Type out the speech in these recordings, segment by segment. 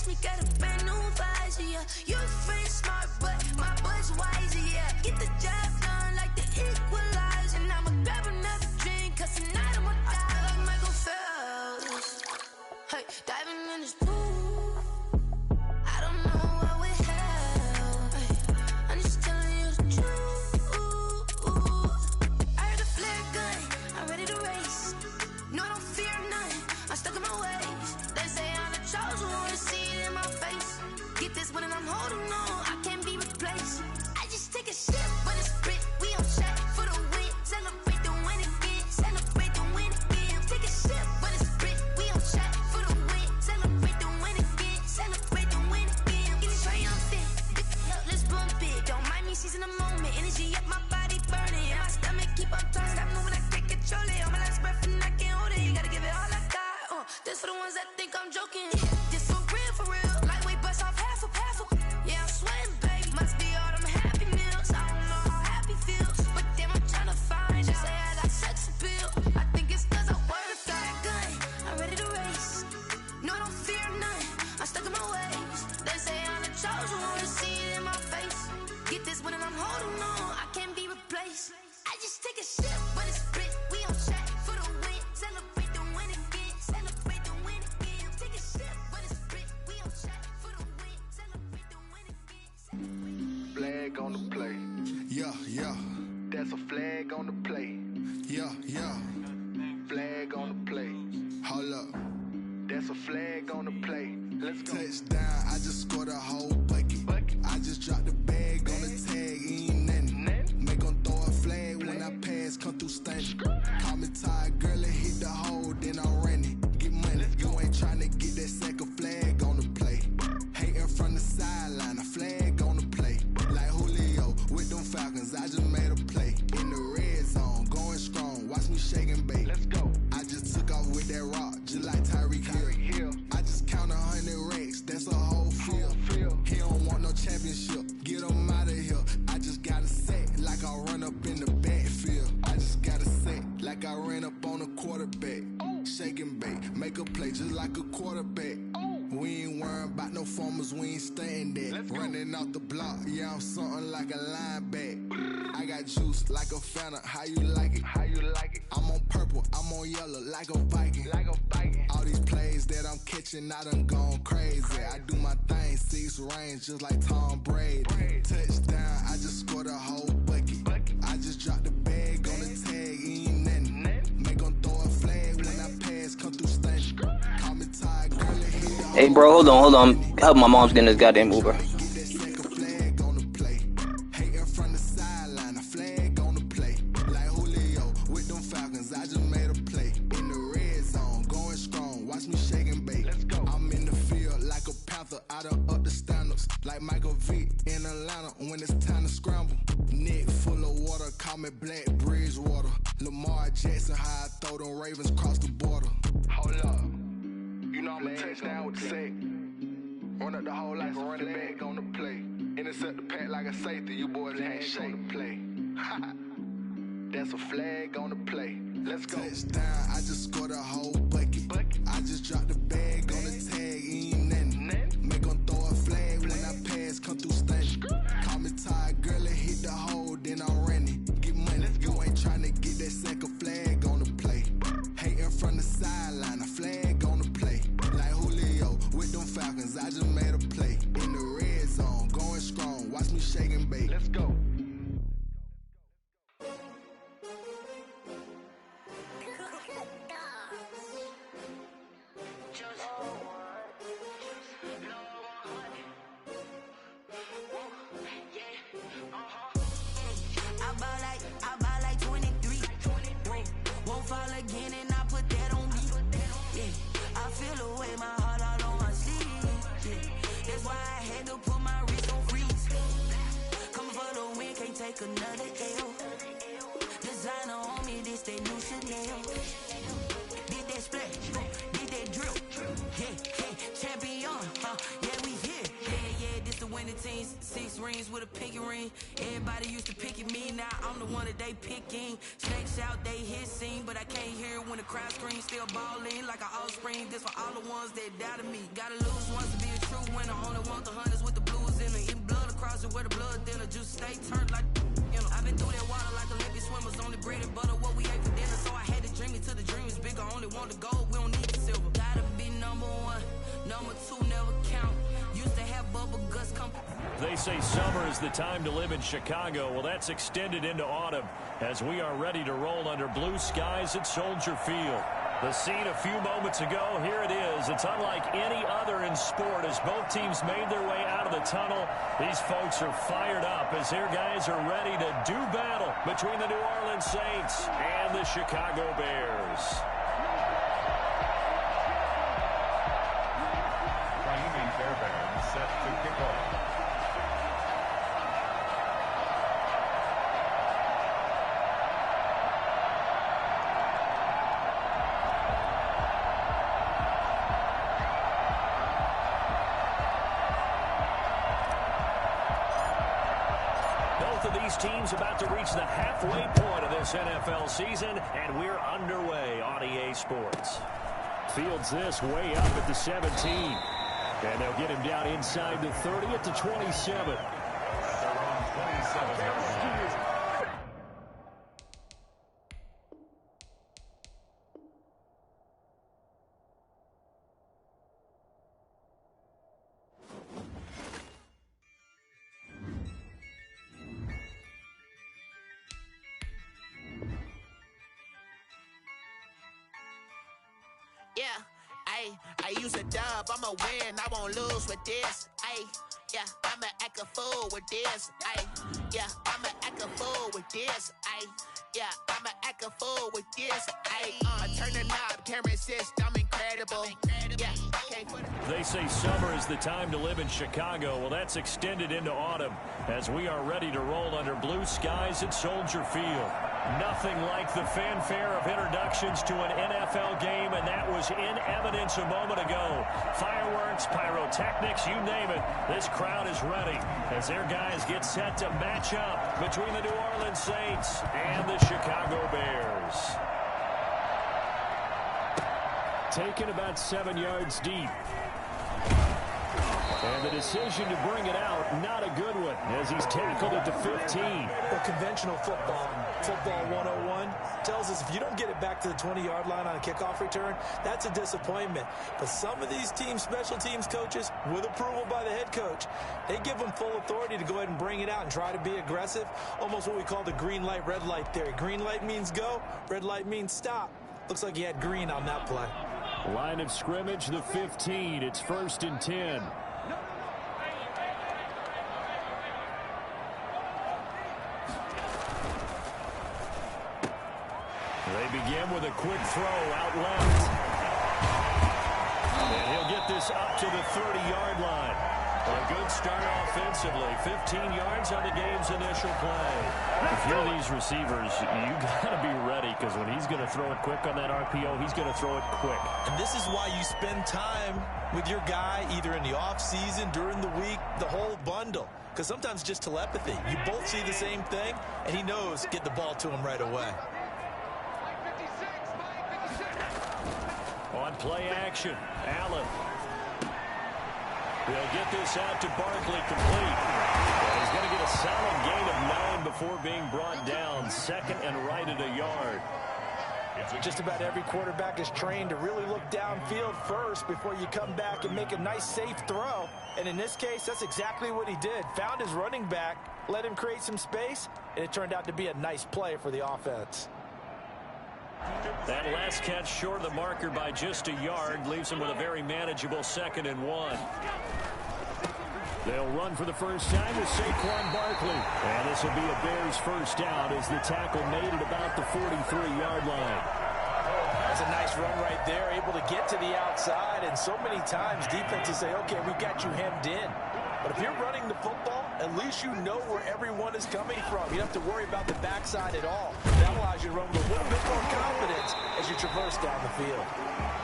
me, got a brand new visor, yeah. Your friend smart, but my boy's wiser, yeah. Get the job done like the equalizer. And I'ma grab another drink, cause tonight I'ma die like Michael Phelps. Hey, diving in this pool, I don't know what we have. Hey, I'm just telling you the truth. I heard the flare gun, I'm ready to race. No, I don't fear nothing, I'm stuck in my ways. They say I'm the chosen one, see it in my face. Get this one and I'm holding on, I can't be replaced. I just take a sip, but it's sprit, we on shot for the win. Celebrate the win again, celebrate the win again. Take a sip, but it's sprit, we on shot for the win. Celebrate the win again, celebrate the win again. Get it triumphant, let's bump it. Don't mind me seizing the moment, energy up my body burning. And my stomach keep on turning, stop moving, I can't control it. On my last breath and I can't hold it, you gotta give it all I got. This for the ones that think I'm joking. This for real, lightweight bust off half a. Yeah, I'm sweating, babe, must be all them happy meals. I don't know how happy feels, but damn, I'm tryna find you. Say I got sex appeal, I think it's cause I work a gun, I'm ready to race. No, I don't fear nothing, I'm stuck in my ways. They say I'm the chosen one, see it in my face. Get this one and I'm holding on, I can't be replaced. I just take a sip, but it's split, we on track for the win. Celebrate the win again, celebrate the win again. Take a sip, but it's split, we on track for the win. Celebrate the win again. Flag on the play. Yeah, yeah. That's a flag on the play. Yeah, yeah. Flag on the play. Hold up. That's a flag on the play. Let's go. Touchdown, I just scored a whole bucket. I just dropped the bag on the tag, ain't nothing. Make 'em throw a flag when I pass, come through stunning. Call me tired, girl, and hit the hole, then I'm running. Get money, you ain't tryna get that second flag on the play. Hating from the sideline, a flag on the play. Like Julio with them Falcons, I just made a play. In the red zone, going strong, watch me shake and bake. Let's go. I just took off with that rock, just like Tyreek Hill. I just count 100 racks, that's a whole field. He don't want no championship, get him out of here. I just got a set, like I run up in the backfield. I just got a set, like I ran up on a quarterback. Shake and bake, make a play just like a quarterback. We ain't worrying about no formers, we ain't staying there. Running off the block, yeah, I'm something like a linebacker. I got juice like a Fanta, how you like it? How you like it? I'm on purple, I'm on yellow, like a Viking. Like a Viking. All these plays that I'm catching, I done gone crazy. I do my thing, 6 range, just like Tom Brady. Touchdown, I just scored a whole bucket. I just dropped the bag on the tag, ain't nothing. Make 'em throw a flag when I pass, come through stunning. Call me tired, girl, and hit the Hey, bro, hold on. Help my mom's getting this goddamn Uber. Get that second flag on the play. Hating from the sideline, a flag on the play. Like Julio with them Falcons, I just made a play. In the red zone, going strong, watch me shake and bake. Let's go. I'm in the field like a Panther, I done up the standards. Like Michael Vick in Atlanta when it's time to scramble. Neck full of water, call me Black Bridgewater. Lamar Jackson, how I throw them Ravens cross the border. Hold up. You know I'm a touchdown with the sack. Run up the whole like a running back on the play. Intercept the pack like a safety. You boys can't shake the play. That's a flag on the play. Let's go. Touchdown, I just scored a whole bucket. I just dropped the bag on the tag, ain't nothing. Make 'em throw a flag when I pass, come through stunning. Call me tired, girl, and hit the hole, then I'm running. Get money, you ain't tryna get that second flag on the play. Hating from the sideline, a flag on the play. Like Julio with them Falcons, I just made a play. In the red zone, going strong, watch me shake and bake. Let's go. I buy like 23. Won't fall again and I put that on me. Yeah, I feel the way, my heart all on my sleeve. Yeah, that's why I had to put my wrist on freeze. Coming for the win, can't take another L. Designer on me, this that new Chanel. Did that splash, did that drill. Yeah, champion, yeah, we here. Yeah, this the winning teams. 6 rings with a pinky ring. Everybody used to pick at me, now I'm the one that they picking. Snakes out, they hissing, but I can't hear when the crowd screams. Still balling like an offspring. This for all the ones that doubted me. Gotta lose once to be a true winner. Only want the hunters with the blues in it. Eating blood across it where the blood thinner. Juice stay turned like, you know. I've been through that water like Olympic swimmers. Only bread and butter, what we ate for dinner. So I had to dream it till the dream is bigger. Only want the gold, we don't need the silver. Gotta be number one, number two never count. Used to have bubble guts come. They say summer is the time to live in Chicago. Well, that's extended into autumn as we are ready to roll under blue skies at Soldier Field. The scene a few moments ago, here it is. It's unlike any other in sport as both teams made their way out of the tunnel. These folks are fired up as their guys are ready to do battle between the New Orleans Saints and the Chicago Bears. Raheem Fairbairn set to kick off. These teams about to reach the halfway point of this NFL season, and we're underway on EA Sports. Fields this way up at the 17, and they'll get him down inside the 30 at the 27. Yeah, I use a dub, I'ma win, I won't lose with this. Yeah, I'ma act a fool with this. Yeah, I'ma act a fool with this. Yeah, I'ma act a fool with this. I turn the knob, can't resist, I'm incredible. Yeah, they say summer is the time to live in Chicago. Well, that's extended into autumn as we are ready to roll under blue skies at Soldier Field. Nothing like the fanfare of introductions to an NFL game, and that was in evidence a moment ago. Fireworks, pyrotechnics, you name it. This crowd is ready as their guys get set to match up between the New Orleans Saints and the Chicago Bears. Taken about 7 yards deep. And the decision to bring it out, not a good one, as he's tackled at the 15. Well, conventional football 101, tells us if you don't get it back to the 20-yard line on a kickoff return, that's a disappointment. But some of these team special teams coaches, with approval by the head coach, they give them full authority to go ahead and bring it out and try to be aggressive, almost what we call the green light, red light theory. Green light means go, red light means stop. Looks like he had green on that play. Line of scrimmage, the 15. It's 1st and 10. They begin with a quick throw out left. And he'll get this up to the 30-yard line. A good start offensively. 15 yards on the game's initial play. If you're these receivers, you got to be ready because when he's going to throw it quick on that RPO, he's going to throw it quick. And this is why you spend time with your guy either in the offseason, during the week, the whole bundle. Because sometimes just telepathy. You both see the same thing, and he knows get the ball to him right away. On play action, Allen. He'll get this out to Barkley complete. And he's going to get a solid gain of 9 before being brought down. Second and right at a yard. Just about every quarterback is trained to really look downfield first before you come back and make a nice, safe throw. And in this case, that's exactly what he did. Found his running back, let him create some space, and it turned out to be a nice play for the offense. That last catch short of the marker by just a yard leaves him with a very manageable 2nd and 1. They'll run for the first time with Saquon Barkley. And this will be a Bears first down as the tackle made at about the 43-yard line. That's a nice run right there, able to get to the outside. And so many times defenses say, okay, we've got you hemmed in. But if you're running the football, at least you know where everyone is coming from. You don't have to worry about the backside at all. That allows you to run with a little bit more confidence as you traverse down the field.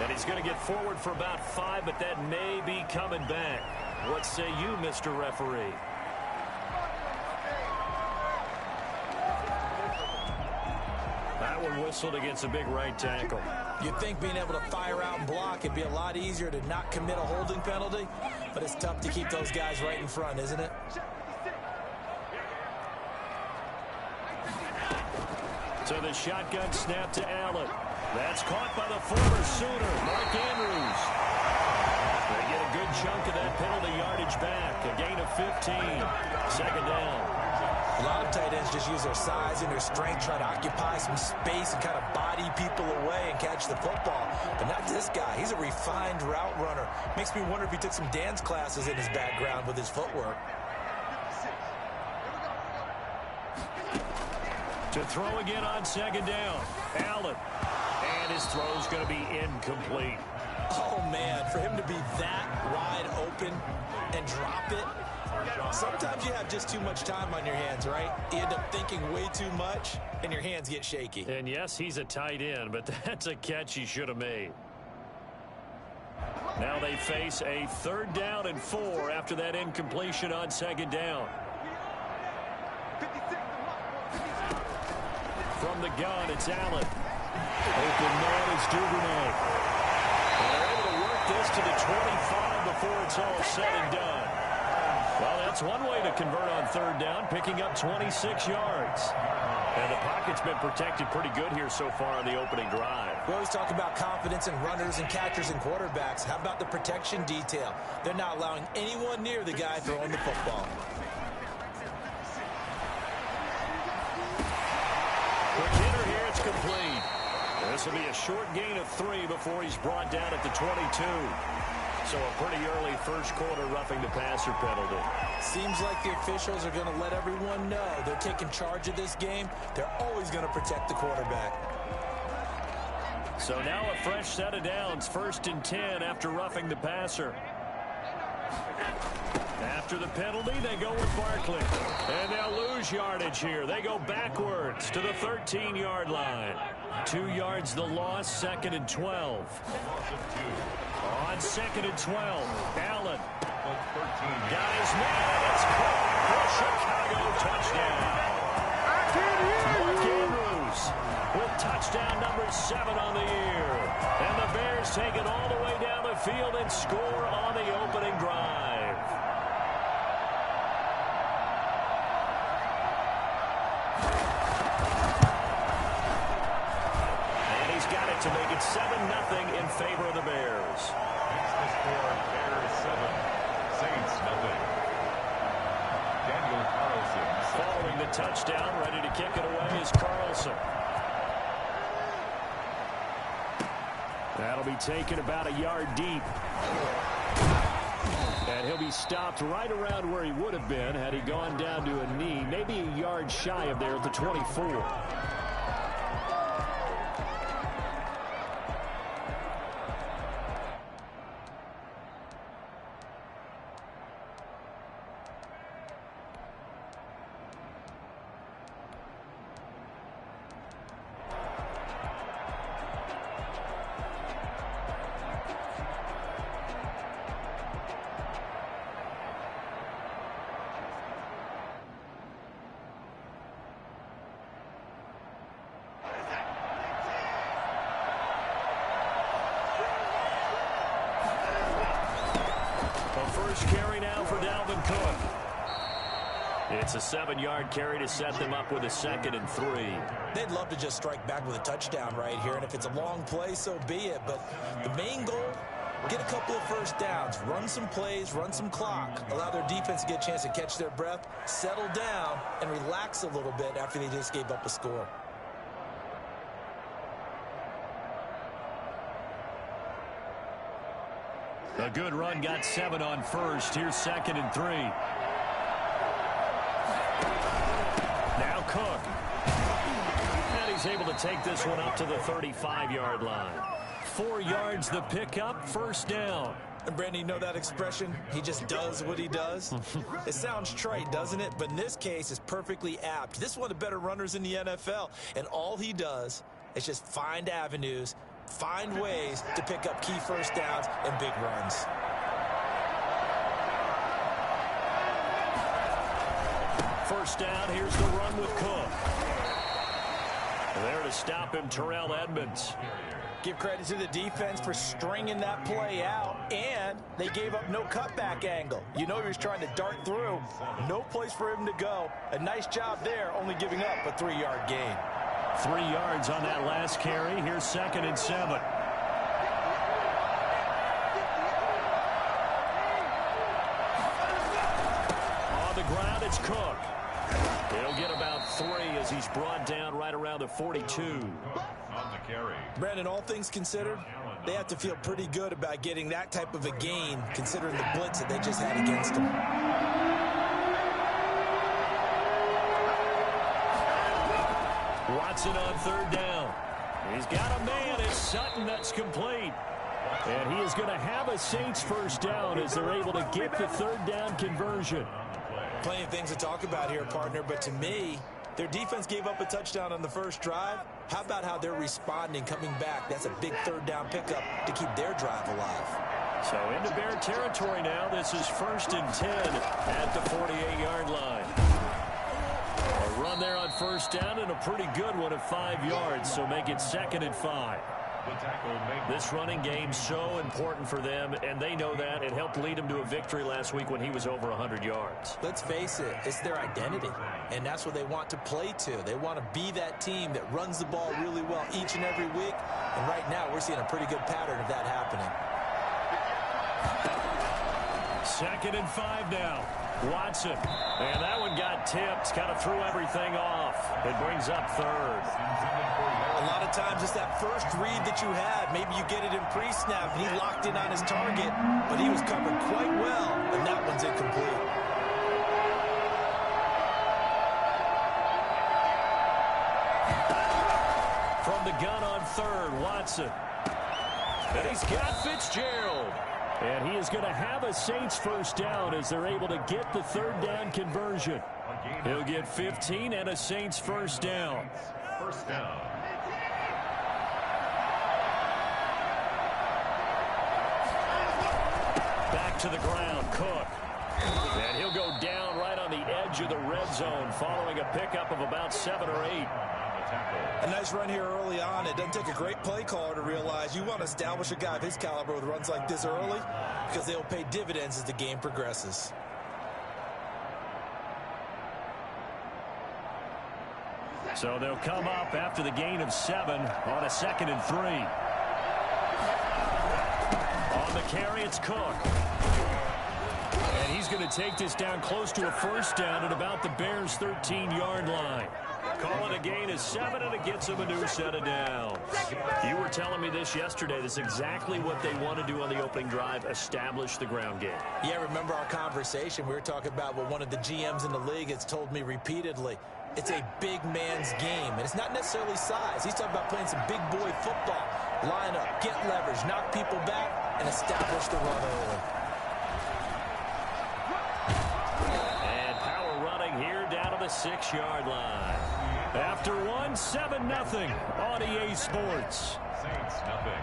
And he's going to get forward for about 5, but that may be coming back. What say you, Mr. Referee? That one whistled against a big right tackle. You'd think being able to fire out and block would be a lot easier to not commit a holding penalty, but it's tough to keep those guys right in front, isn't it? So the shotgun snap to Allen. That's caught by the former Sooner, Mark Andrews. They get a good chunk of that penalty yardage back. A gain of 15. Second down. A lot of tight ends just use their size and their strength, try to occupy some space and kind of body people away and catch the football. But not this guy. He's a refined route runner. Makes me wonder if he took some dance classes in his background with his footwork. To throw again on second down. Allen. And his throw's going to be incomplete. Oh, man, for him to be that wide open and drop it. Sometimes you have just too much time on your hands, right? You end up thinking way too much, and your hands get shaky. And yes, he's a tight end, but that's a catch he should have made. Now they face a 3rd down and 4 after that incompletion on second down. From the gun, it's Allen. Open man is Duvernay. And they're able to work this to the 25 before it's all said and done. Well, that's one way to convert on 3rd down, picking up 26 yards. And the pocket's been protected pretty good here so far on the opening drive. We always talk about confidence in runners and catchers and quarterbacks. How about the protection detail? They're not allowing anyone near the guy throwing the football. Quick hitter here, it's complete. This will be a short gain of 3 before he's brought down at the 22. So a pretty early first quarter roughing the passer penalty. Seems like the officials are going to let everyone know they're taking charge of this game. They're always going to protect the quarterback. So now a fresh set of downs, 1st and 10 after roughing the passer. After the penalty, they go with Barkley. And they'll lose yardage here. They go backwards to the 13-yard line. 2 yards the loss, 2nd and 12. On 2nd and 12, Allen. Guys, man, it's caught for Chicago touchdown. Mark Andrews with touchdown number 7 on the year. And the Bears take it all the way down the field and score on the opening drive. And he's got it to make it 7-0 in favor of the Bears. Makes the score Bears 7, Saints nothing. Daniel Carlson. Following the touchdown, ready to kick it away is Carlson. That'll be taken about a yard deep. And he'll be stopped right around where he would have been had he gone down to a knee, maybe a yard shy of there at the 24. First carry now for Dalvin Cook. It's a 7-yard carry to set them up with a 2nd and 3. They'd love to just strike back with a touchdown right here, and if it's a long play, so be it. But the main goal, get a couple of first downs, run some plays, run some clock, allow their defense to get a chance to catch their breath, settle down, and relax a little bit after they just gave up a score. A good run got 7 on first. Here's 2nd and 3. Now Cook. And he's able to take this one up to the 35-yard line. 4 yards the pickup, first down. And Brandon, you know that expression? He just does what he does? It sounds trite, doesn't it? But in this case, it's perfectly apt. This is one of the better runners in the NFL. And all he does is just find avenues, find ways to pick up key first downs and big runs. First down, here's the run with Cook. There to stop him, Terrell Edmunds. Give credit to the defense for stringing that play out, and they gave up no cutback angle. You know he was trying to dart through. No place for him to go. A nice job there, only giving up a 3-yard gain. 3 yards on that last carry. Here's 2nd and 7. On the ground, it's Cook. He'll get about 3 as he's brought down right around the 42. On the carry. Brandon, all things considered, they have to feel pretty good about getting that type of a gain, considering the blitz that they just had against them. Watson on 3rd down. He's got a man. It's Sutton that's complete. And he is going to have a Saints first down as they're able to get the 3rd down conversion. Plenty of things to talk about here, partner, but to me, their defense gave up a touchdown on the first drive. How about how they're responding, coming back? That's a big 3rd down pickup to keep their drive alive. So into Bear territory now. This is 1st and 10 at the 48-yard line. A run there on 1st down and a pretty good one at 5 yards, so make it 2nd and 5. This running game so important for them, and they know that. It helped lead them to a victory last week when he was over 100 yards. Let's face it, it's their identity, and that's what they want to play to. They want to be that team that runs the ball really well each and every week, and right now we're seeing a pretty good pattern of that happening. 2nd and 5 now. Watson, and that one got tipped, kind of threw everything off. It brings up 3rd. A lot of times it's that first read that you have. Maybe you get it in pre-snap, and he locked in on his target, but he was covered quite well, and that one's incomplete. From the gun on 3rd, Watson. And he's got Fitzgerald. And he is going to have a Saints first down as they're able to get the 3rd down conversion. He'll get 15 and a Saints first down. First down. Back to the ground, Cook. And he'll go down right on the edge of the red zone following a pickup of about 7 or 8. A nice run here early on. It doesn't take a great play caller to realize you want to establish a guy of his caliber with runs like this early because they'll pay dividends as the game progresses. So they'll come up after the gain of 7 on a 2nd and 3. On the carry, it's Cook. And he's going to take this down close to a first down at about the Bears' 13-yard line. Calling a gain of 7, and it gets him a new set of downs. You were telling me this yesterday. This is exactly what they want to do on the opening drive, establish the ground game. Yeah, remember our conversation? We were talking about what one of the GMs in the league has told me repeatedly. It's a big man's game, and it's not necessarily size. He's talking about playing some big boy football. Line up, get leverage, knock people back, and establish the run early. And power running here down to the 6-yard line. After 7-0 on EA Sports. Saints nothing.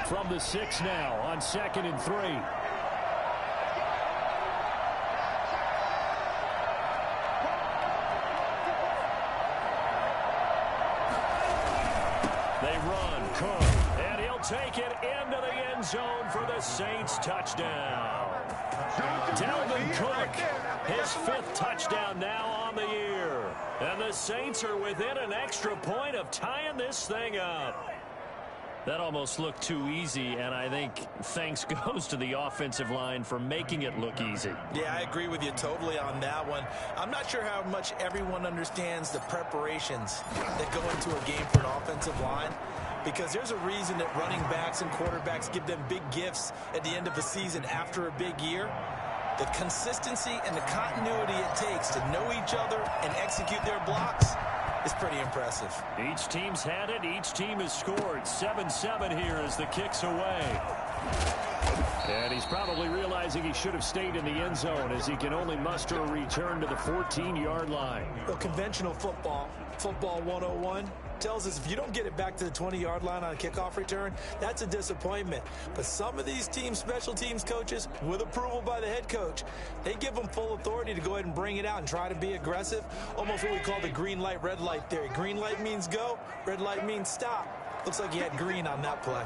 From the 6 now on 2nd and 3. They run, Cook, and he'll take it into the end zone for the Saints touchdown. Dalvin Cook, his 5th touchdown now on the year. And the Saints are within an extra point of tying this thing up. That almost looked too easy, and I think thanks goes to the offensive line for making it look easy. Yeah, I agree with you totally on that one. I'm not sure how much everyone understands the preparations that go into a game for an offensive line, because there's a reason that running backs and quarterbacks give them big gifts at the end of the season after a big year. The consistency and the continuity it takes to know each other and execute their blocks is pretty impressive. Each team's had it. Each team has scored. 7-7 here as the kick's away. And he's probably realizing he should have stayed in the end zone as he can only muster a return to the 14-yard line. Well, conventional football 101, tells us if you don't get it back to the 20-yard line on a kickoff return, that's a disappointment. But some of these special teams coaches, with approval by the head coach, they give them full authority to go ahead and bring it out and try to be aggressive. Almost what we call the green light, red light theory. Green light means go, red light means stop. Looks like he had green on that play.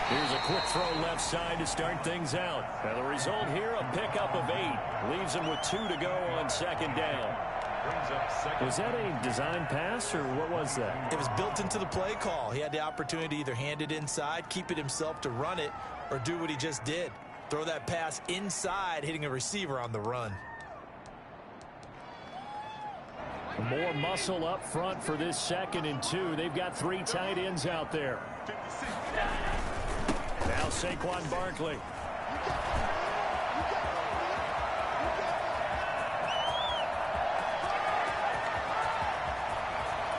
Here's a quick throw left side to start things out. Now the result here, a pickup of 8. Leaves him with 2 to go on second down. Was that a design pass, or what was that? It was built into the play call. He had the opportunity to either hand it inside, keep it himself to run it, or do what he just did. Throw that pass inside, hitting a receiver on the run. More muscle up front for this 2nd and 2. They've got 3 tight ends out there. Now Saquon Barkley.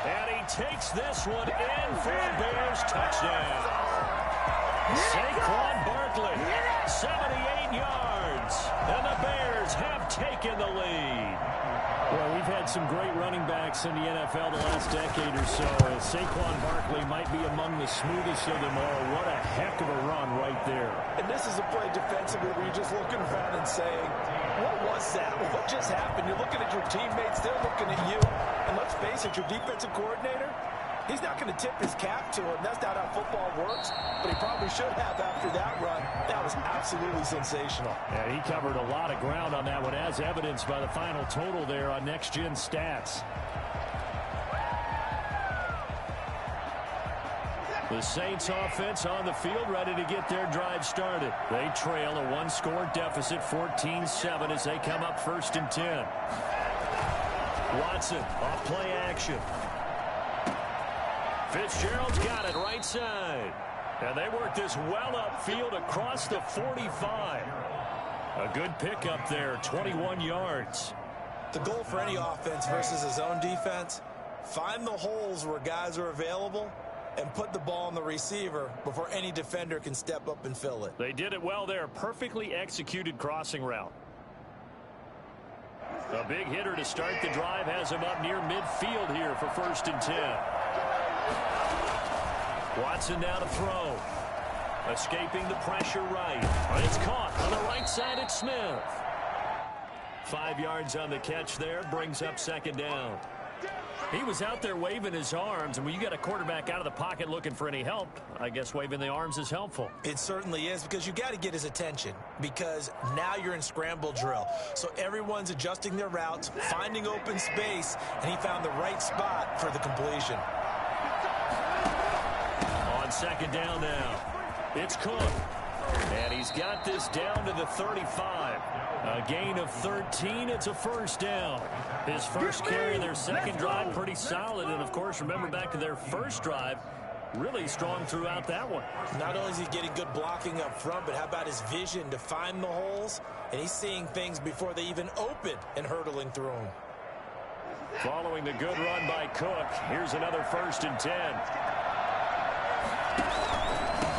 And he takes this one in for a Bears touchdown. Saquon Barkley, 78 yards. And the Bears have taken the lead. Well, we've had some great running backs in the NFL the last decade or so. Saquon Barkley might be among the smoothest of them all. What a heck of a run right there. And this is a play defensively where you're just looking around and saying, what was that? What just happened? You're looking at your teammates. They're looking at you. And let's face it, your defensive coordinator, he's not going to tip his cap to him. That's not how football works. But he probably should have after that run. That was absolutely sensational. Yeah, he covered a lot of ground on that one, as evidenced by the final total there on Next Gen Stats. The Saints offense on the field, ready to get their drive started. They trail a 1-score deficit, 14-7, as they come up 1st and 10. Watson off play action. Fitzgerald's got it right side. And they work this well upfield across the 45. A good pickup there, 21 yards. The goal for any offense versus his own defense, find the holes where guys are available and put the ball on the receiver before any defender can step up and fill it. They did it well there. Perfectly executed crossing route. A big hitter to start the drive has him up near midfield here for 1st and 10. Watson now to throw. Escaping the pressure right. It's caught on the right side at Smith. 5 yards on the catch there. Brings up 2nd down. He was out there waving his arms, and when you get a quarterback out of the pocket looking for any help, I guess waving the arms is helpful. It certainly is, because you got to get his attention, because now you're in scramble drill. So everyone's adjusting their routes, finding open space, and he found the right spot for the completion. On 2nd down now, it's Cook. And he's got this down to the 35. A gain of 13. It's a 1st down. His first carry, their 2nd drive, pretty solid. And, of course, remember back to their 1st drive, really strong throughout that one. Not only is he getting good blocking up front, but how about his vision to find the holes? And he's seeing things before they even open and hurtling through them. Following the good run by Cook, here's another 1st and 10.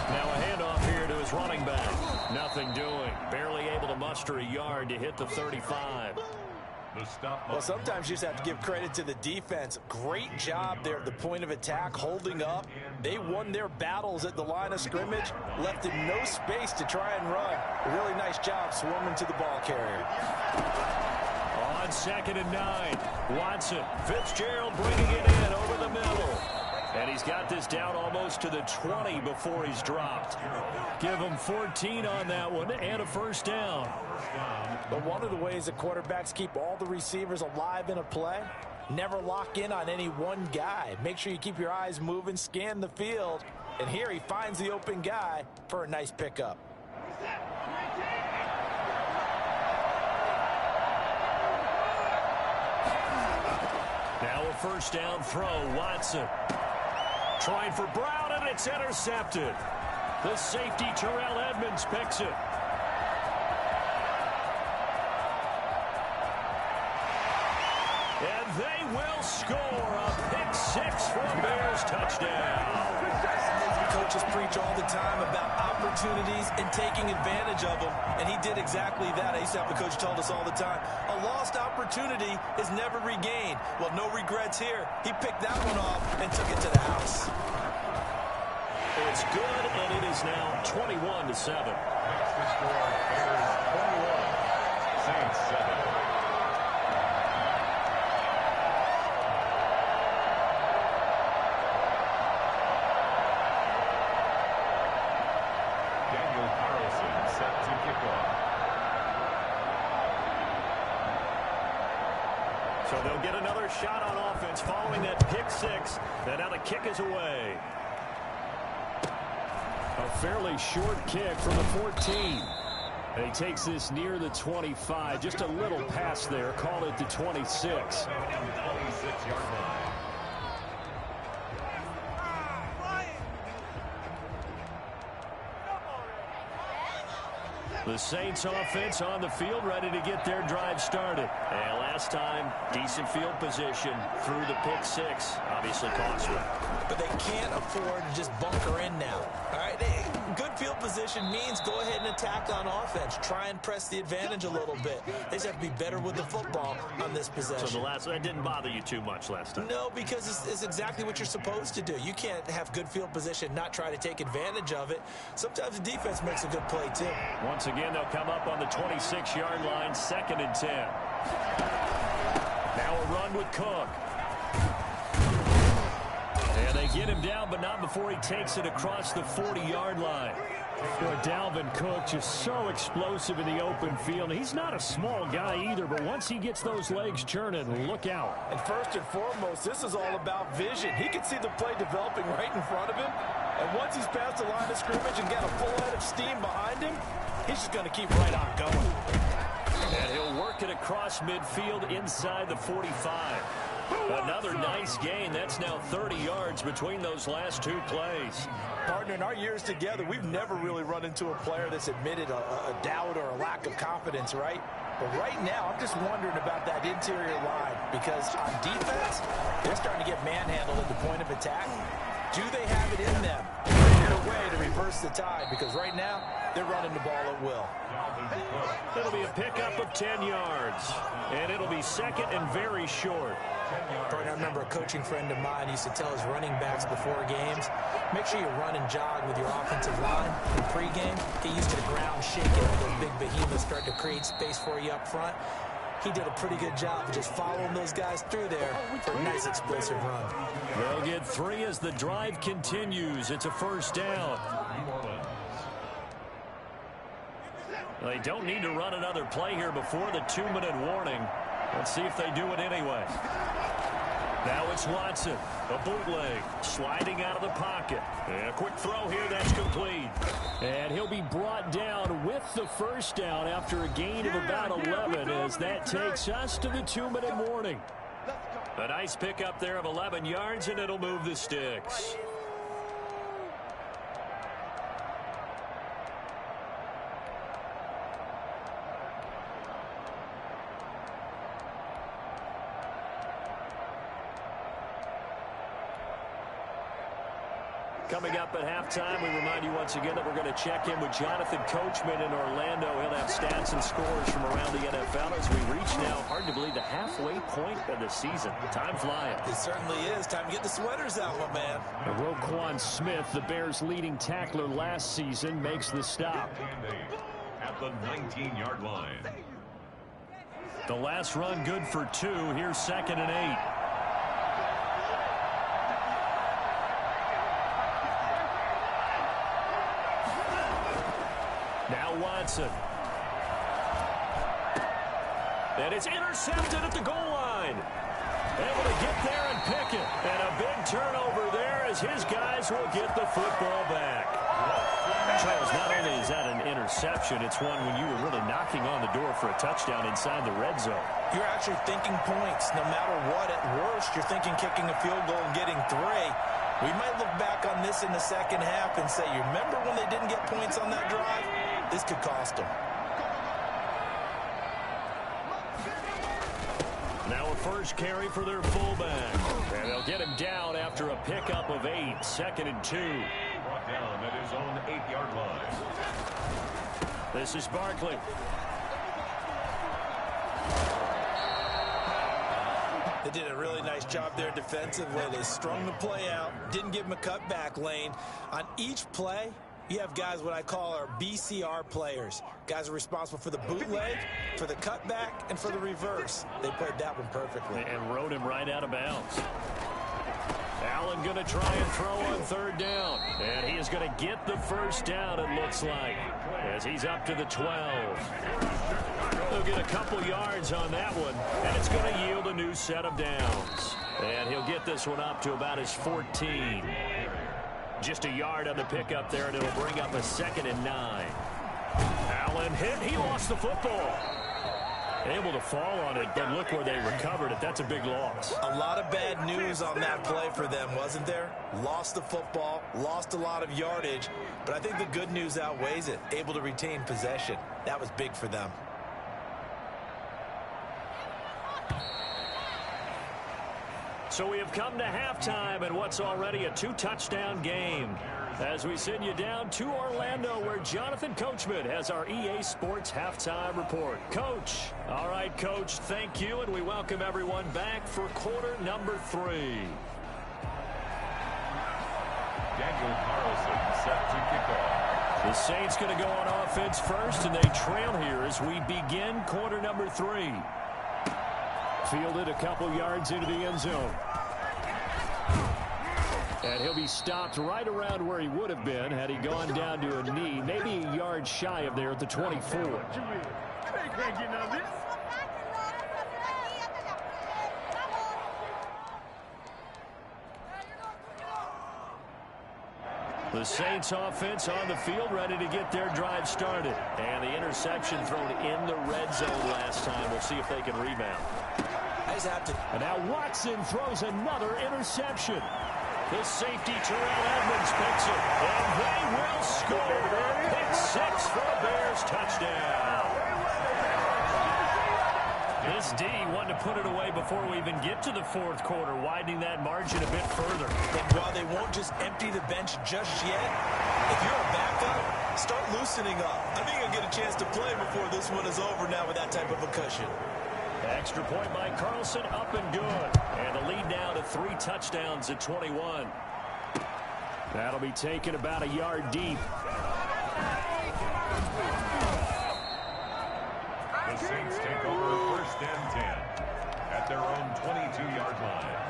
Now a handoff here to his running back. Nothing doing. Barely able to muster a yard to hit the 35. Well, sometimes you just have to give credit to the defense. Great job there at the point of attack, holding up. They won their battles at the line of scrimmage, left him no space to try and run. A really nice job swarming to the ball carrier. On 2nd and 9, Watson. Fitzgerald bringing it in over the middle. And he's got this down almost to the 20 before he's dropped. Give him 14 on that one and a 1st down. But one of the ways that quarterbacks keep all the receivers alive in a play, never lock in on any one guy. Make sure you keep your eyes moving, scan the field. And here he finds the open guy for a nice pickup. Now a 1st down throw, Watson. Trying for Brown, and it's intercepted. The safety, Terrell Edmonds, picks it. And they will score a pick-6 for a Bears touchdown. Coaches preach all the time about opportunities and taking advantage of them, and he did exactly that. I used to have a coach told us all the time, a lost opportunity is never regained. Well, no regrets here. He picked that one off and took it to the house. It's good, and it is now 21-7. Next to score, Bears 21, Saints 7. So they'll get another shot on offense following that pick-6. And now the kick is away. A fairly short kick from the 14. And he takes this near the 25. Just a little pass there. Call it the 26. 26-yard line. The Saints offense on the field, ready to get their drive started. And last time, decent field position through the pick-6. Obviously costly. But they can't afford to just bunker in now. All right, good field position means go ahead and attack on offense. Try and press the advantage a little bit. They just have to be better with the football on this possession. So that didn't bother you too much last time? No, because it's exactly what you're supposed to do. You can't have good field position, not try to take advantage of it. Sometimes the defense makes a good play, too. Once again, they'll come up on the 26-yard line, 2nd and 10. Now a run with Cook. And they get him down, but not before he takes it across the 40-yard line. Boy, Dalvin Cook just so explosive in the open field. He's not a small guy either, but once he gets those legs churning, look out. And first and foremost, this is all about vision. He can see the play developing right in front of him. And once he's past the line of scrimmage and got a full head of steam behind him, he's just going to keep right on going. And he'll work it across midfield inside the 45. Another nice gain. That's now 30 yards between those last two plays. Partner, in our years together, we've never really run into a player that's admitted a doubt or a lack of confidence, right? But right now, I'm just wondering about that interior line because on defense, they're starting to get manhandled at the point of attack. Do they have it in them? Find a way to reverse the tide because right now, they're running the ball at will. It'll be a pickup of 10 yards, and it'll be 2nd and very short. I remember a coaching friend of mine used to tell his running backs before games, make sure you run and jog with your offensive line in pregame. Get used to the ground shaking when those big behemoths start to create space for you up front. He did a pretty good job of just following those guys through there for a nice explosive run. They'll get 3 as the drive continues. It's a first down. They don't need to run another play here before the 2-minute warning. Let's see if they do it anyway. Now it's Watson, a bootleg, sliding out of the pocket. And a quick throw here, that's complete. And he'll be brought down with the first down after a gain of about 11 as that takes us to the 2-minute warning. A nice pickup there of 11 yards, and it'll move the sticks. Coming up at halftime, we remind you once again that we're going to check in with Jonathan Coachman in Orlando. He'll have stats and scores from around the NFL as we reach now, hard to believe, the halfway point of the season. Time flying. It certainly is. Time to get the sweaters out, my man. Roquan Smith, the Bears' leading tackler last season, makes the stop. At the 19-yard line. The last run good for 2. Here's 2nd and 8. Now Watson. And it's intercepted at the goal line. Able to get there and pick it. And a big turnover there as his guys will get the football back. Charles, not only is that an interception, it's one when you were really knocking on the door for a touchdown inside the red zone. You're actually thinking points. No matter what, at worst, you're thinking kicking a field goal and getting 3. We might look back on this in the second half and say, you remember when they didn't get points on that drive? This could cost them. Now a first carry for their fullback. And they'll get him down after a pickup of 8. 2nd and 2. Brought down at his own 8-yard line. This is Barkley. They did a really nice job there defensively. They strung the play out, didn't give him a cutback lane. On each play, you have guys what I call our BCR players. Guys are responsible for the bootleg, for the cutback, and for the reverse. They played that one perfectly. And rode him right out of bounds. Allen going to try and throw on 3rd down. And he is going to get the first down, it looks like, as he's up to the 12. He'll get a couple yards on that one, and it's going to yield a new set of downs. And he'll get this one up to about his 14. Just a yard on the pickup there, and it'll bring up a 2nd and 9. Allen hit. He lost the football. Able to fall on it, but look where they recovered it. That's a big loss. A lot of bad news on that play for them, wasn't there? Lost the football, lost a lot of yardage, but I think the good news outweighs it. Able to retain possession. That was big for them. So we have come to halftime in what's already a 2-touchdown game. As we send you down to Orlando, where Jonathan Coachman has our EA Sports Halftime Report. Coach. All right, Coach, thank you, and we welcome everyone back for quarter number 3. Daniel Carlson set to kick off. The Saints going to go on offense first, and they trail here as we begin quarter number 3. Fielded a couple yards into the end zone. And he'll be stopped right around where he would have been had he gone down to a knee, maybe a yard shy of there at the 24. The Saints offense on the field, ready to get their drive started. And the interception thrown in the red zone last time. We'll see if they can rebound. And now Watson throws another interception. The safety, Terrell Edmonds, picks it. And they will score. Pick 6 for the Bears. Touchdown. This D wanted to put it away before we even get to the 4th quarter, widening that margin a bit further. And while they won't just empty the bench just yet, if you're a backup, start loosening up. I think you'll get a chance to play before this one is over now with that type of a cushion. Extra point by Carlson, up and good. And the lead now to 3 touchdowns at 21. That'll be taken about a yard deep. The Saints take over 1st and 10 at their own 22-yard line.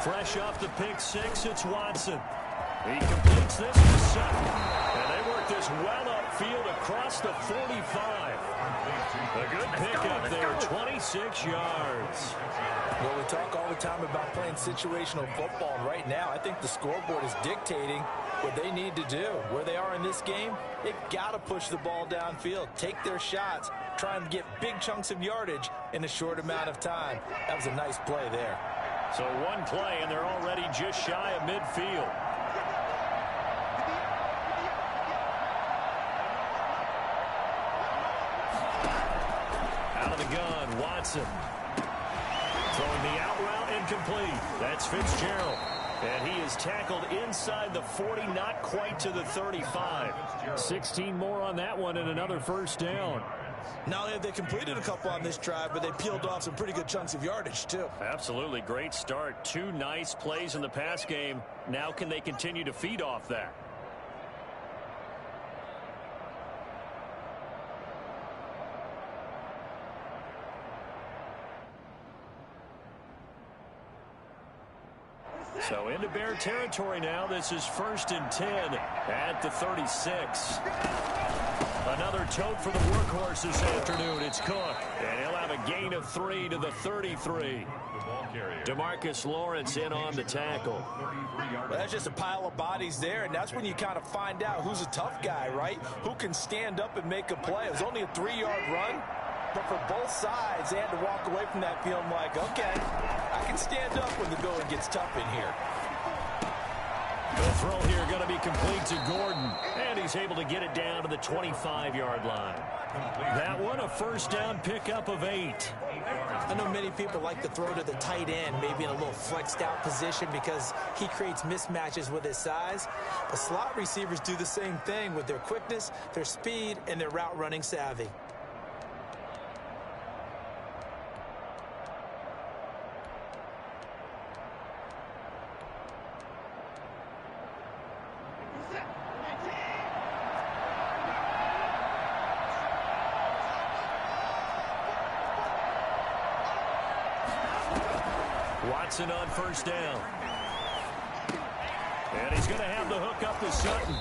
Fresh off the pick 6, it's Watson. He completes this to Sutton. And they work this well upfield across the 45. A good pickup there, 26 yards. Well, we talk all the time about playing situational football, and right now I think the scoreboard is dictating what they need to do. Where they are in this game, they've got to push the ball downfield, take their shots, try and get big chunks of yardage in a short amount of time. That was a nice play there. So one play, and they're already just shy of midfield. Out of the gun, Watson. Throwing the out route, incomplete. That's Fitzgerald. And he is tackled inside the 40, not quite to the 35. 16 more on that one and another first down. Not only have they completed a couple on this drive, but they peeled off some pretty good chunks of yardage, too. Absolutely. Great start. 2 nice plays in the pass game. Now can they continue to feed off that? So into Bear territory now. This is 1st and 10 at the 36. Another tote for the workhorse this afternoon. It's Cook. And he'll have a gain of 3 to the 33. DeMarcus Lawrence in on the tackle. Well, that's just a pile of bodies there, and that's when you kind of find out who's a tough guy, right? Who can stand up and make a play. It was only a 3-yard run, but for both sides, they had to walk away from that feeling like, okay, I can stand up when the going gets tough in here. The throw here going to be complete to Gordon. And he's able to get it down to the 25-yard line. That one, a first down pickup of 8. I know many people like to throw to the tight end, maybe in a little flexed out position because he creates mismatches with his size. But slot receivers do the same thing with their quickness, their speed, and their route running savvy. Watson on first down. And he's going to have the hook up to Sutton.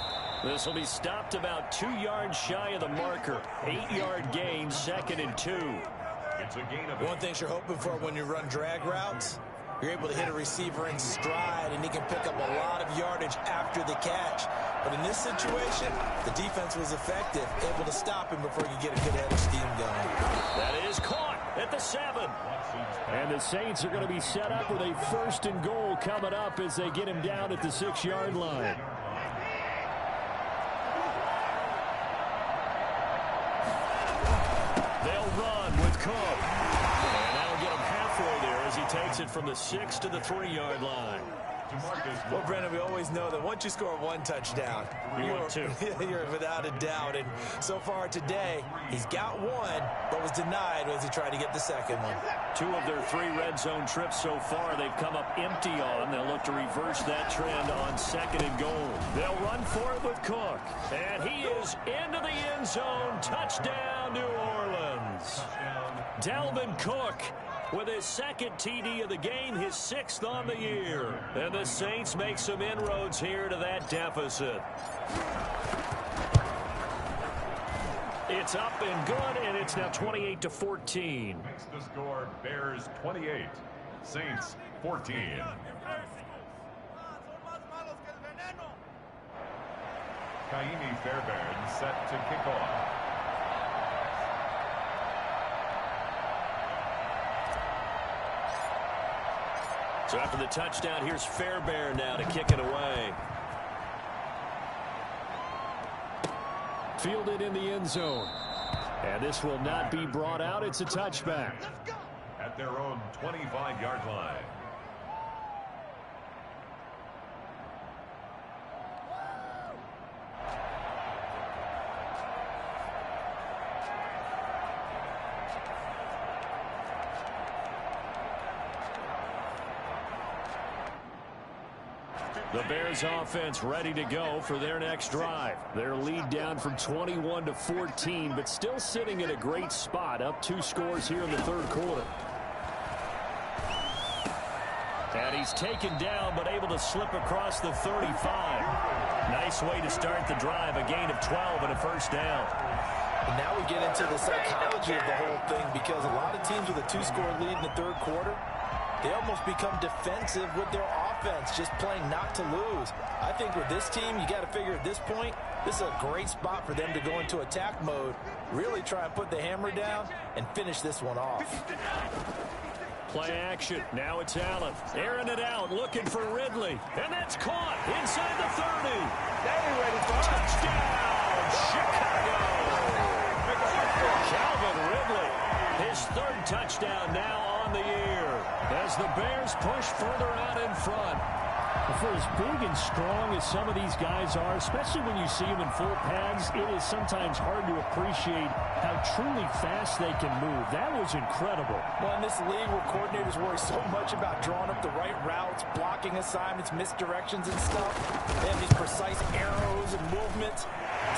This will be stopped about 2 yards shy of the marker. 8-yard gain, 2nd and 2. It's a gain of One thing you're hoping for when you run drag routes, you're able to hit a receiver in stride, and he can pick up a lot of yardage after the catch. But in this situation, the defense was effective, able to stop him before he could get a good head of steam going. That is caught at the 7. And the Saints are going to be set up with a 1st and goal coming up as they get him down at the 6-yard line. They'll run with Cook. And that'll get him halfway there as he takes it from the 6 to the 3-yard line. Well, Brandon, we always know that once you score 1 touchdown, you're without a doubt. And so far today, he's got 1, but was denied as he tried to get the 2nd one. 2 of their 3 red zone trips so far they've come up empty on. They'll look to reverse that trend on 2nd and goal. They'll run for it with Cook. And he is into the end zone. Touchdown, New Orleans. Dalvin Cook with his 2nd TD of the game, his 6th on the year. And the Saints make some inroads here to that deficit. It's up and good, and it's now 28-14. Makes the score Bears 28, Saints 14. Kaimi Fairbairn set to kick off. So after the touchdown, here's Fairbairn now to kick it away. Fielded in the end zone. And this will not be brought out. It's a touchback. At their own 25-yard line. The Bears offense ready to go for their next drive. Their lead down from 21-14, but still sitting in a great spot, up 2 scores here in the 3rd quarter. And he's taken down, but able to slip across the 35. Nice way to start the drive, a gain of 12 and a first down. And now we get into the psychology of the whole thing, because a lot of teams with a 2-score lead in the 3rd quarter, they almost become defensive with their offense, just playing not to lose. I think with this team, you got to figure at this point, this is a great spot for them to go into attack mode, really try and put the hammer down and finish this one off. Play action. Now it's Allen. Airing it out, looking for Ridley. And that's caught inside the 30. Ready for touchdown, Chicago. Calvin Ridley, his 3rd touchdown now on the year, as the Bears push further out in front. For as big and strong as some of these guys are, especially when you see them in full pads, it is sometimes hard to appreciate how truly fast they can move. That was incredible. Well, in this league where coordinators worry so much about drawing up the right routes, blocking assignments, misdirections and stuff, they have these precise arrows and movements.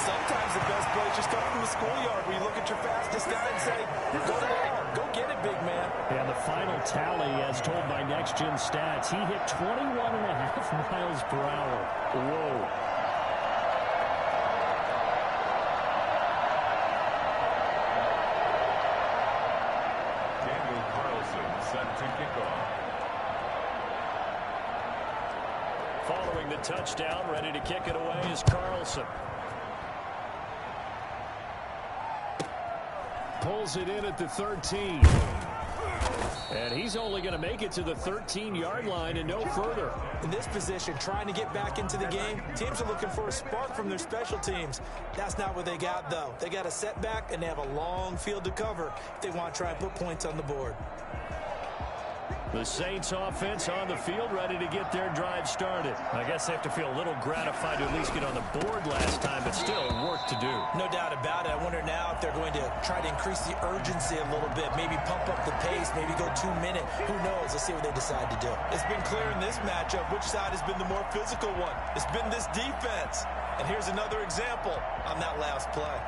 Sometimes the best play is just start from the schoolyard where you look at your fastest guy and say, go long, go get it, big man. And the final tally, as told by Next Gen Stats, he hit 21.5 miles per hour. Whoa. Daniel Carlson set to kick off. Following the touchdown, ready to kick it away is Carlson. Pulls it in at the 13. And he's only going to make it to the 13-yard line and no further. In this position, trying to get back into the game, teams are looking for a spark from their special teams. That's not what they got, though. They got a setback, and they have a long field to cover if they want to try and put points on the board. The Saints offense on the field, ready to get their drive started. I guess they have to feel a little gratified to at least get on the board last time, but still work to do. No doubt about it. I wonder now if they're going to try to increase the urgency a little bit, maybe pump up the pace, maybe go 2-minute. Who knows? Let's see what they decide to do. It's been clear in this matchup which side has been the more physical one. It's been this defense. And here's another example on that last play.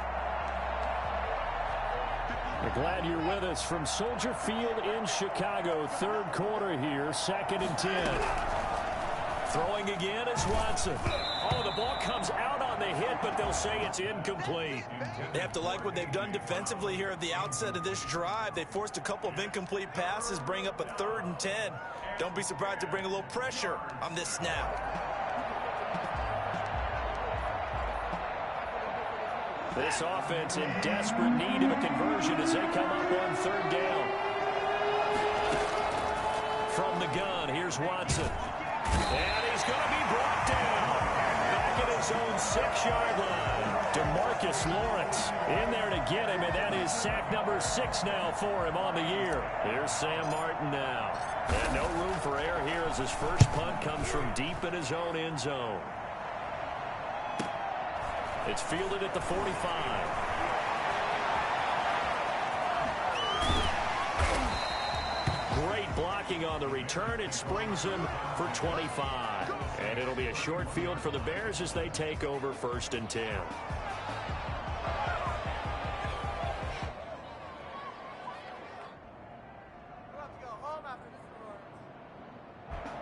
We're glad you're with us from Soldier Field in Chicago. Third quarter here, 2nd and 10. Throwing again is Watson. Oh, the ball comes out on the hit, but they'll say it's incomplete. They have to like what they've done defensively here at the outset of this drive. They forced a couple of incomplete passes, bring up a 3rd and 10. Don't be surprised to bring a little pressure on this snap. This offense in desperate need of a conversion as they come up on 3rd down. From the gun, here's Watson. And he's going to be brought down. Back at his own 6-yard line. DeMarcus Lawrence in there to get him, and that is sack number 6 now for him on the year. Here's Sam Martin now. And no room for error here as his first punt comes from deep in his own end zone. It's fielded at the 45. Great blocking on the return. It springs him for 25. And it'll be a short field for the Bears as they take over 1st and 10.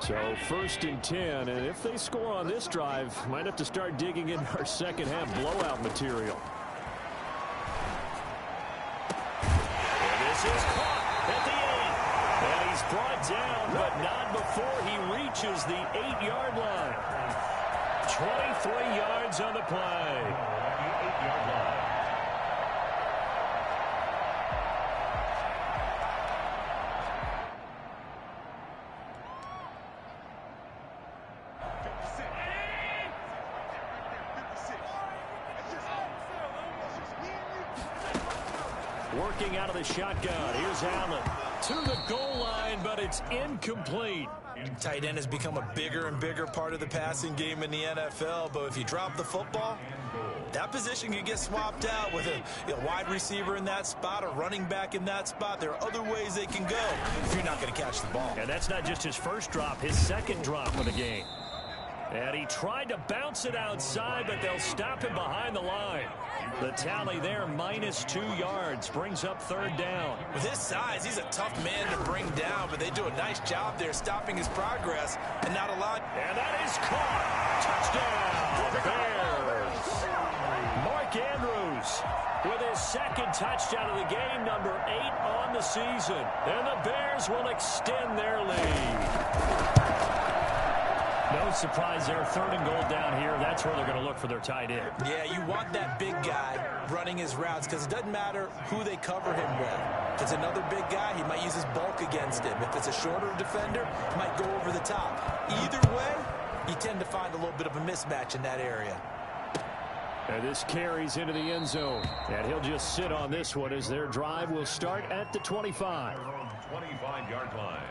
So 1st and 10, and if they score on this drive, might have to start digging in our second half blowout material. And this is caught at the 8. And he's brought down, but not before he reaches the 8-yard line. 23 yards on the play. 8-yard line. Working out of the shotgun. Here's Allen to the goal line, but it's incomplete. Tight end has become a bigger and bigger part of the passing game in the NFL, but if you drop the football, that position can get swapped out with a wide receiver in that spot, a running back in that spot. There are other ways they can go if you're not going to catch the ball. And that's not just his first drop, his second drop of the game. And he tried to bounce it outside, but they'll stop him behind the line. The tally there, -2 yards, brings up 3rd down. With his size, he's a tough man to bring down, but they do a nice job there stopping his progress and not allowing. And that is caught. Touchdown, Bears. Mark Andrews with his 2nd touchdown of the game, number 8 on the season. And the Bears will extend their lead. No surprise there, 3rd and goal down here. That's where they're going to look for their tight end. Yeah, you want that big guy running his routes because it doesn't matter who they cover him with. If it's another big guy, he might use his bulk against him. If it's a shorter defender, he might go over the top. Either way, you tend to find a little bit of a mismatch in that area. And this carries into the end zone. And he'll just sit on this one as their drive will start at the 25. 25-yard line.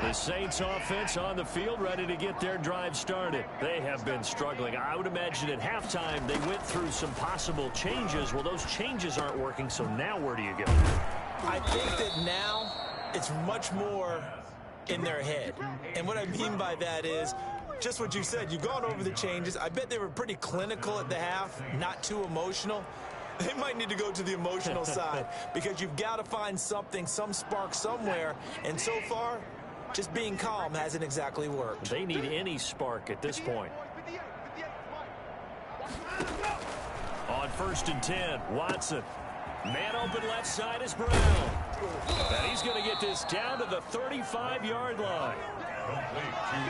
The Saints offense on the field ready to get their drive started. They have been struggling. I would imagine at halftime they went through some possible changes. Well, those changes aren't working, so now where do you go? I think that now it's much more in their head. And what I mean by that is just what you said. You've gone over the changes. I bet they were pretty clinical at the half, not too emotional. They might need to go to the emotional side because you've got to find something, some spark somewhere. And so far, just being calm hasn't exactly worked. They need any spark at this point. On 1st and 10, Watson. Man open left side is Brown. And he's going to get this down to the 35-yard line.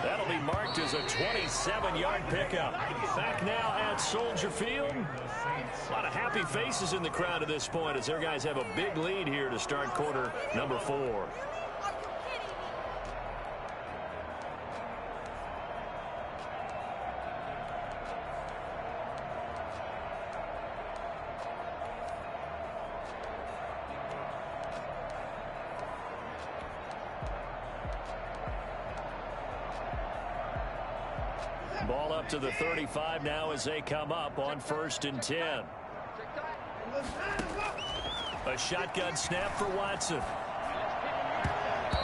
That'll be marked as a 27-yard pickup. Back now at Soldier Field. A lot of happy faces in the crowd at this point as their guys have a big lead here to start quarter number 4. Ball up to the 35 now as they come up on 1st and 10. A shotgun snap for Watson.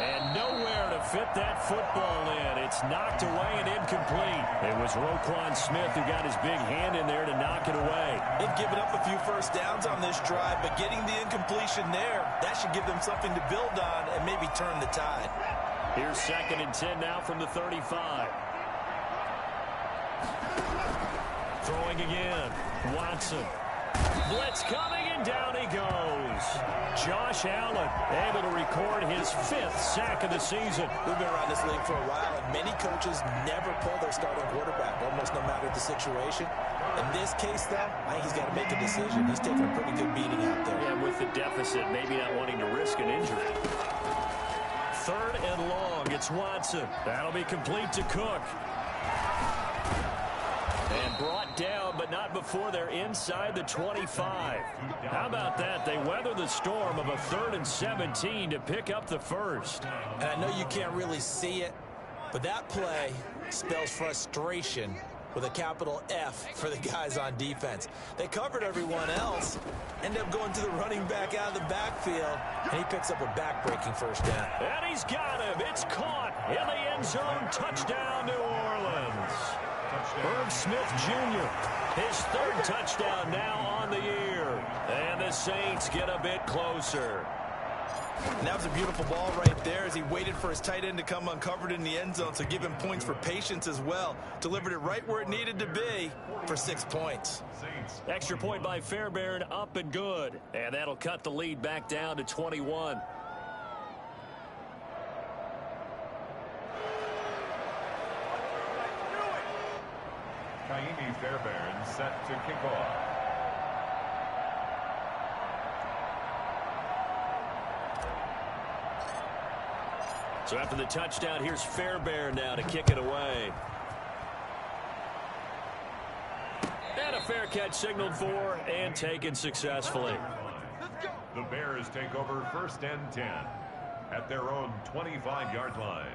And nowhere to fit that football in. It's knocked away and incomplete. It was Roquan Smith who got his big hand in there to knock it away. They've given up a few first downs on this drive, but getting the incompletion there, that should give them something to build on and maybe turn the tide. Here's 2nd and 10 now from the 35. Throwing again. Watson. Blitz coming, and down he goes. Josh Allen able to record his 5th sack of the season. We've been around this league for a while, and many coaches never pull their starting quarterback, almost no matter the situation. In this case, though, I think he's got to make a decision. He's taking a pretty good beating out there. Yeah, with the deficit, maybe not wanting to risk an injury. 3rd and long. It's Watson. That'll be complete to Cook. And brought down, but not before they're inside the 25. How about that? They weather the storm of a 3rd and 17 to pick up the first. And I know you can't really see it, but that play spells frustration with a capital F for the guys on defense. They covered everyone else, ended up going to the running back out of the backfield, and he picks up a back-breaking first down. And he's got him. It's caught in the end zone. Touchdown, New Orleans. Herb Smith Jr., his 3rd touchdown now on the year. And the Saints get a bit closer. And that was a beautiful ball right there as he waited for his tight end to come uncovered in the end zone, so give him points for patience as well. Delivered it right where it needed to be for 6 points. Extra point by Fairbairn, up and good. And that'll cut the lead back down to 21. Kaimi Fairbairn set to kick off. So after the touchdown, here's Fairbairn now to kick it away. And a fair catch signaled for and taken successfully. The Bears take over 1st and 10 at their own 25-yard line.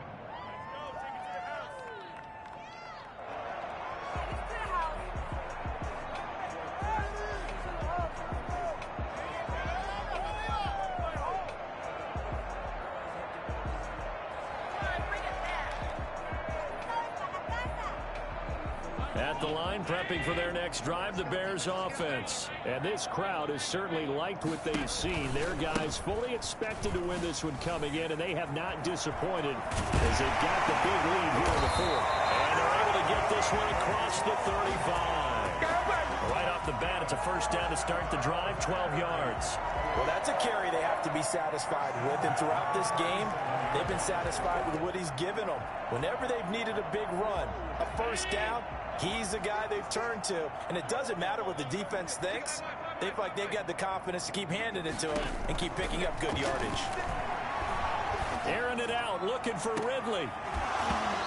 At the line, prepping for their next drive, the Bears offense. And this crowd has certainly liked what they've seen. Their guys fully expected to win this one coming in, and they have not disappointed as they got the big lead here in the 4th. And they're able to get this one across the 35. Right off the bat, it's a first down to start the drive, 12 yards. Well, that's a carry they have to be satisfied with, and throughout this game, they've been satisfied with what he's given them. Whenever they've needed a big run, a first down, he's the guy they've turned to. And it doesn't matter what the defense thinks. They feel like they've got the confidence to keep handing it to him and keep picking up good yardage. Airing it out, looking for Ridley.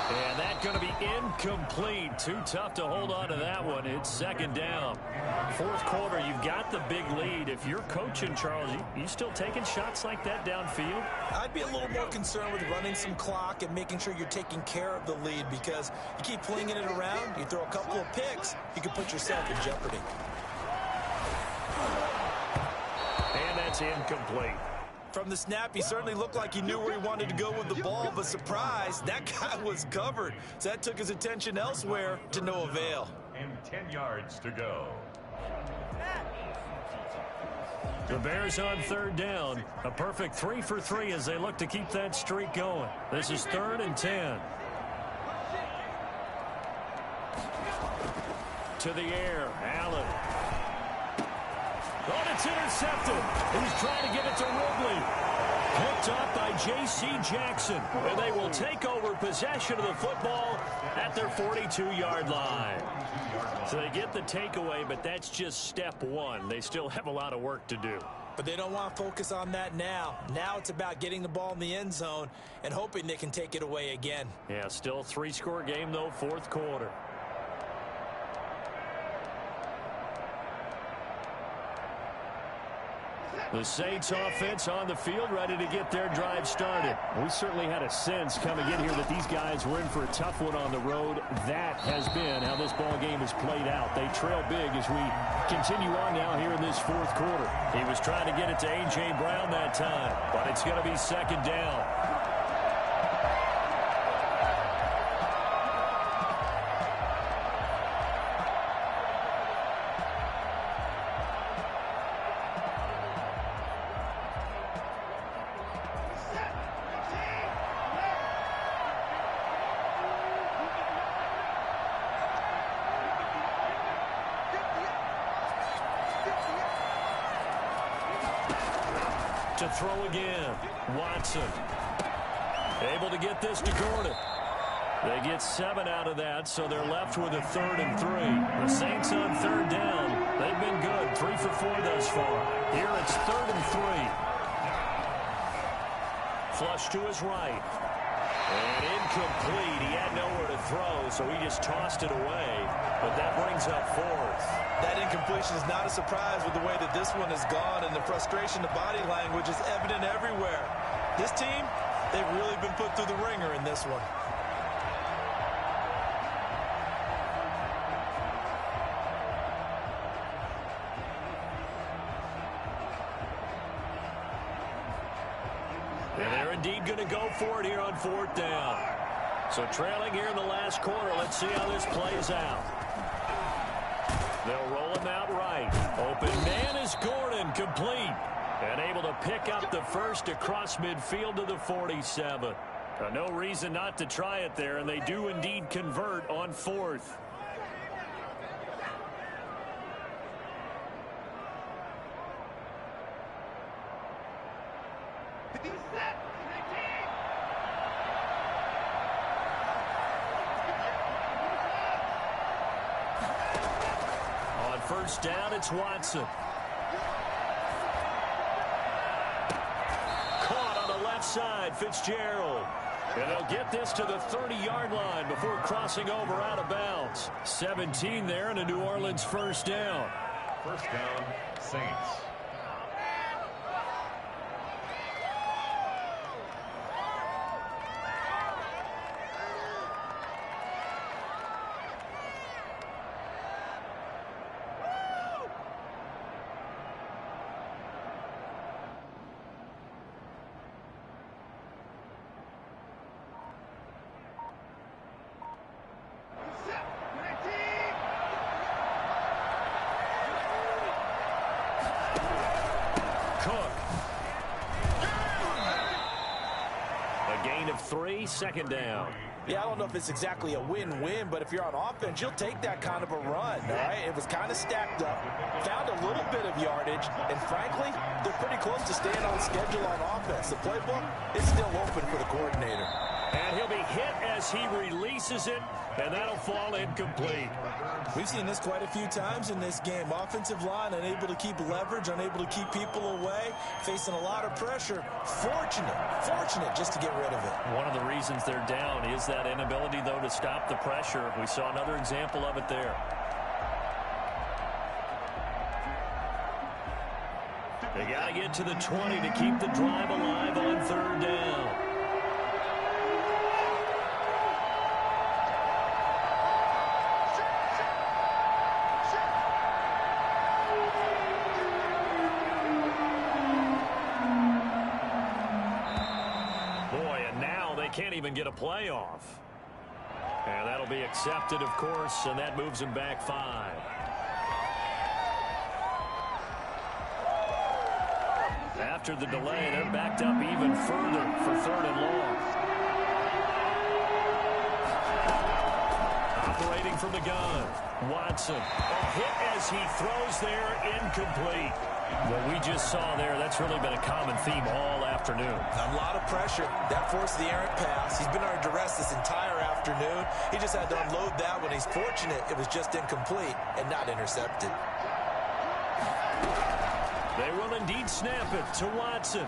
And that's going to be incomplete. Too tough to hold on to that one. It's 2nd down. 4th quarter, you've got the big lead. If you're coaching, Charles, you still taking shots like that downfield? I'd be a little more concerned with running some clock and making sure you're taking care of the lead, because you keep flinging it around, you throw a couple of picks, you can put yourself in jeopardy. And that's incomplete. From the snap, he certainly looked like he knew where he wanted to go with the ball, but surprise, that guy was covered. So that took his attention elsewhere to no avail. And 10 yards to go. The Bears on third down. A perfect 3 for 3 as they look to keep that streak going. This is 3rd and 10. To the air, Allen. Oh, it's intercepted. He's trying to give it to Ridley. Picked up by J.C. Jackson. And they will take over possession of the football at their 42-yard line. So they get the takeaway, but that's just step one. They still have a lot of work to do. But they don't want to focus on that now. Now it's about getting the ball in the end zone and hoping they can take it away again. Yeah, still 3-score game, though, 4th quarter. The Saints offense on the field, ready to get their drive started. We certainly had a sense coming in here that these guys were in for a tough one on the road. That has been how this ball game has played out. They trail big as we continue on now here in this 4th quarter. He was trying to get it to A.J. Brown that time, but it's going to be 2nd down. To throw again, Watson. Able to get this to Gordon. They get 7 out of that, so they're left with a 3rd and 3. The Saints on 3rd down. They've been good, 3 for 4 thus far. Here it's 3rd and 3. Flush to his right. And incomplete. He had nowhere to throw, so he just tossed it away. But that brings up 4th. That incompletion is not a surprise with the way that this one has gone, and the frustration, the body language is evident everywhere. This team, they've really been put through the ringer in this one. And they're indeed going to go for it here on 4th down. So trailing here in the last quarter, let's see how this plays out. They'll roll him out right. Open man is Gordon, complete. And able to pick up the first across midfield to the 47. No reason not to try it there, and they do indeed convert on 4th. First down, it's Watson. Caught on the left side, Fitzgerald. And they'll get this to the 30-yard line before crossing over out of bounds. 17 there and a New Orleans first down. First down, Saints. Gain of 3, 2nd down. Yeah, I don't know if it's exactly a win-win, but if you're on offense, you'll take that kind of a run, all right? It was kind of stacked up, found a little bit of yardage, and frankly, they're pretty close to staying on schedule on offense. The playbook is still open for the coordinator. And he'll be hit as he releases it, and that'll fall incomplete. We've seen this quite a few times in this game. Offensive line unable to keep leverage, unable to keep people away, facing a lot of pressure. Fortunate just to get rid of it. One of the reasons they're down is that inability, though, to stop the pressure. We saw another example of it there. They got to get to the 20 to keep the drive alive on 3rd down. Can't even get a playoff. And that'll be accepted, of course, and that moves him back 5. after the delay, they're backed up even further for 3rd and long. Operating from the gun, Watson. A hit as he throws there, incomplete. What we just saw there, that's really been a common theme all afternoon. A lot of pressure. That forced the errant pass. He's been under duress this entire afternoon. He just had to unload that one. He's fortunate it was just incomplete and not intercepted. They will indeed snap it to Watson.